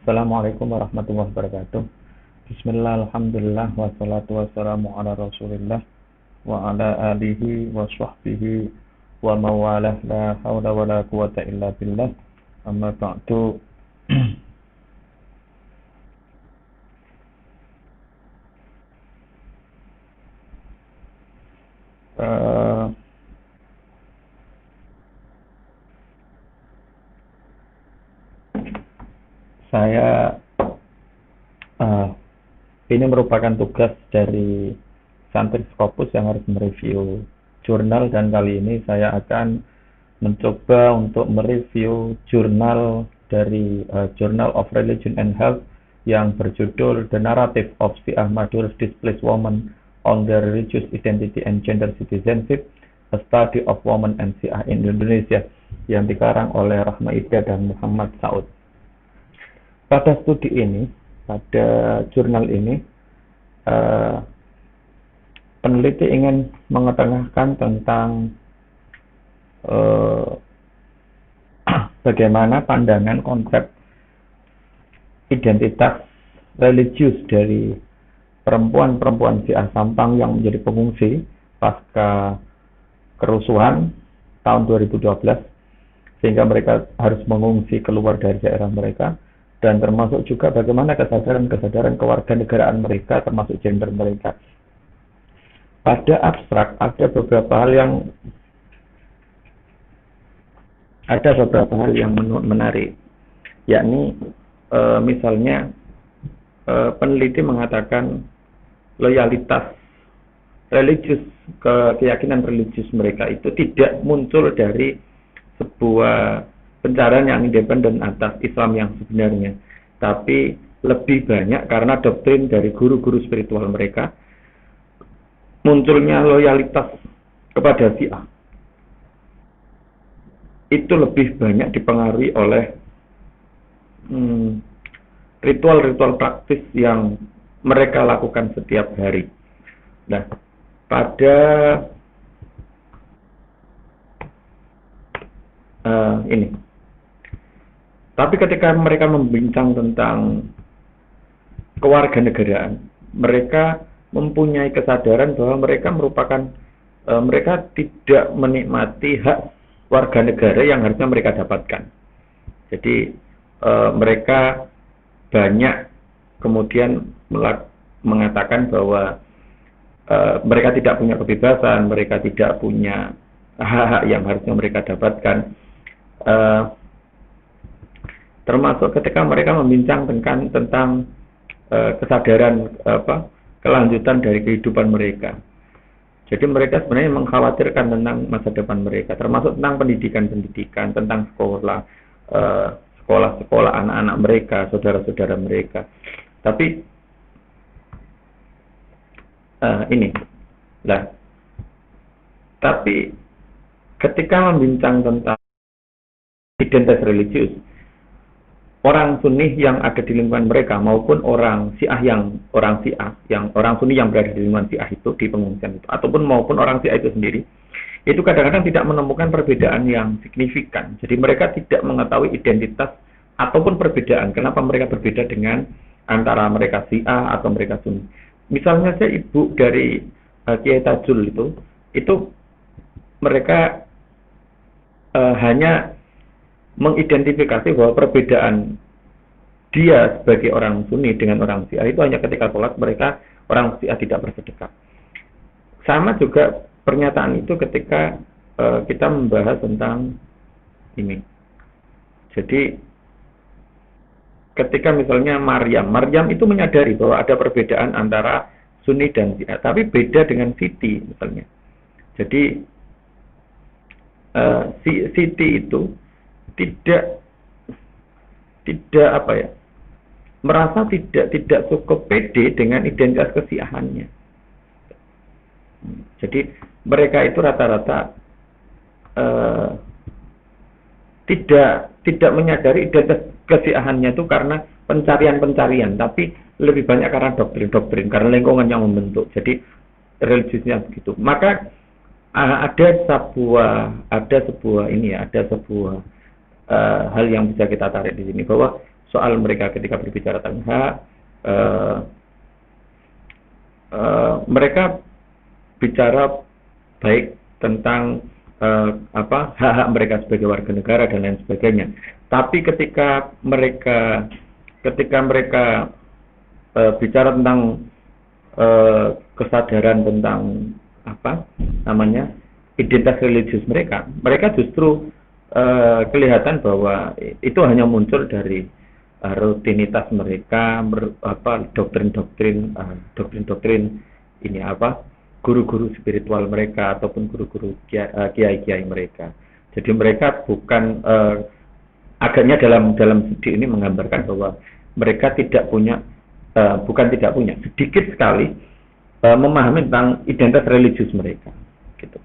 Assalamualaikum warahmatullahi wabarakatuh. Bismillah, alhamdulillah, wassalatu wassalamu ala rasulillah wa ala alihi wa sahbihi wa mawalah, la hawla wa la quwata illa billah, amma ba'du. Eh, saya ini merupakan tugas dari santri Scopus yang harus mereview jurnal, dan kali ini saya akan mencoba untuk mereview jurnal dari Journal of Religion and Health yang berjudul The Narrative of Syiah Madur's Displaced Women on Their Religious Identity and Gender Citizenship, A Study of Women and Syiah in Indonesia, yang dikarang oleh Rahma Ida dan Muhammad Saud. Pada studi ini, pada jurnal ini, peneliti ingin mengetengahkan tentang bagaimana pandangan konsep identitas religius dari perempuan-perempuan Syiah Sampang yang menjadi pengungsi pasca kerusuhan tahun 2012, sehingga mereka harus mengungsi keluar dari daerah mereka, dan termasuk juga bagaimana kesadaran-kesadaran kewarganegaraan mereka, termasuk gender mereka. Pada abstrak ada beberapa hal yang menarik, yakni misalnya peneliti mengatakan loyalitas religius, keyakinan religius mereka itu tidak muncul dari sebuah pencarian yang independen atas Islam yang sebenarnya, tapi lebih banyak karena doktrin dari guru-guru spiritual mereka. Munculnya loyalitas kepada Syiah itu lebih banyak dipengaruhi oleh ritual-ritual praktis yang mereka lakukan setiap hari. Nah, pada ini, tapi ketika mereka membincang tentang kewarganegaraan, mereka mempunyai kesadaran bahwa mereka tidak menikmati hak warga negara yang harusnya mereka dapatkan. Jadi mereka banyak kemudian mengatakan bahwa mereka tidak punya kebebasan, mereka tidak punya hak-hak yang harusnya mereka dapatkan. Termasuk ketika mereka membincang tentang kesadaran kelanjutan dari kehidupan mereka. Jadi mereka sebenarnya mengkhawatirkan tentang masa depan mereka, termasuk tentang pendidikan, tentang sekolah anak-anak mereka, saudara-saudara mereka. Tapi tapi ketika membincang tentang identitas religius, orang Sunni yang ada di lingkungan mereka maupun orang Syiah yang orang Sunni yang berada di lingkungan Syiah itu, di pengungsian itu, ataupun maupun orang Syiah itu sendiri, itu kadang-kadang tidak menemukan perbedaan yang signifikan. Jadi mereka tidak mengetahui identitas ataupun perbedaan. Kenapa mereka berbeda dengan antara mereka Syiah atau mereka Sunni? Misalnya saya ibu dari Kiai Tajul itu mereka hanya mengidentifikasi bahwa perbedaan dia sebagai orang Sunni dengan orang Syiah itu hanya ketika sholat mereka orang Syiah tidak bersedekah. Sama juga pernyataan itu ketika kita membahas tentang ini. Jadi ketika misalnya Maryam itu menyadari bahwa ada perbedaan antara Sunni dan Syiah, tapi beda dengan Siti misalnya. Jadi Siti itu merasa tidak cukup pede dengan identitas kesiahannya. Jadi mereka itu rata-rata tidak menyadari identitas kesiahannya itu karena pencarian, tapi lebih banyak karena doktrin, karena lingkungan yang membentuk. Jadi religiusnya begitu. Maka ada sebuah hal yang bisa kita tarik di sini, bahwa soal mereka ketika berbicara tentang hak, mereka bicara baik tentang hak-hak mereka sebagai warga negara dan lain sebagainya. Tapi ketika mereka bicara tentang kesadaran tentang identitas religius mereka justru kelihatan bahwa itu hanya muncul dari rutinitas mereka, doktrin-doktrin ini guru-guru spiritual mereka ataupun guru-guru kiai-kiai mereka. Jadi mereka bukan agaknya dalam studi ini menggambarkan bahwa mereka sedikit sekali memahami tentang identitas religius mereka, gitu.